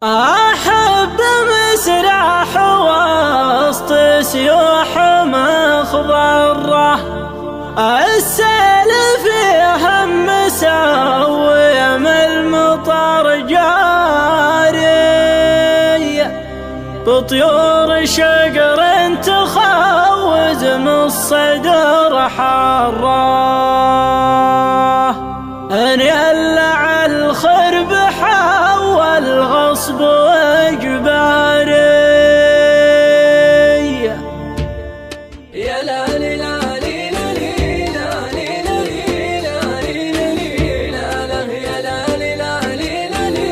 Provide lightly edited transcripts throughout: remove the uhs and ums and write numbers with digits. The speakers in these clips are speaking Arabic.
أحب مسرح وسط سيوح مخضرة، السيل فيها مساوي من المطر جاري، بطيور شقر تخوز من الصدر حرة، أن يلع الخرب حول غصب وإجباري. يا لا لي لا لي لا لي لا لي لا لي لا لي لا لي يا لا لي لا لي لا لي لا لي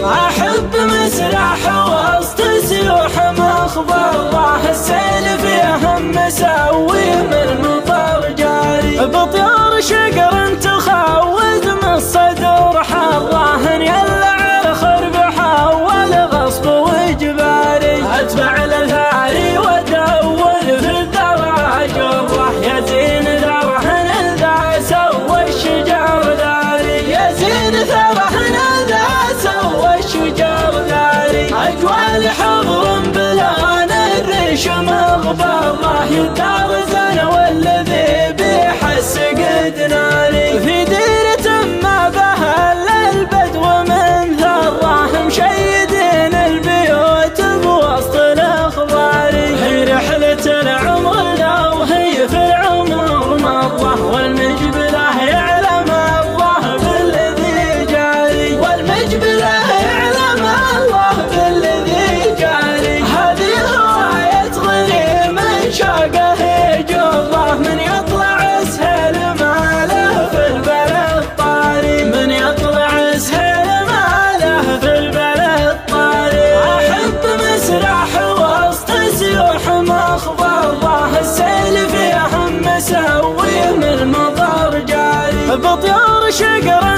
أحب مسرح وسط سيوح مخضرة، السيل فيها مساوي من المطر جاري، بطيور شقر تخوز من الصدر حرة، يلع الخرب حول غصب وإجباري، أتبع الثاري وأدور في الذرى جرة، يا زين ذرهن ذا سوى الشجر داري، يا زين ذرهن ذا سوى الشجر داري، أجوال حضر بلان الريش مغبرة، يدار زنا والذي بيحس قد ناري، في ديرة ما بهل البدو من ذره، مشيدين البيوت بوسط الأخضار، هي رحلة العمر لو هي في العمر مرة، والمجبله يعلم الله بالذي جاري، والمجبله يعلم الله بالذي جاري، هذه رواية غريم شوقه جره، من يطلع سهل ماله في البلد طاري، من يطلع سهل ماله في البلد طاري. أحب مسرح وسط سيوح مخضرة، السيل فيها مساوي من المطر جاري، بطيور شقر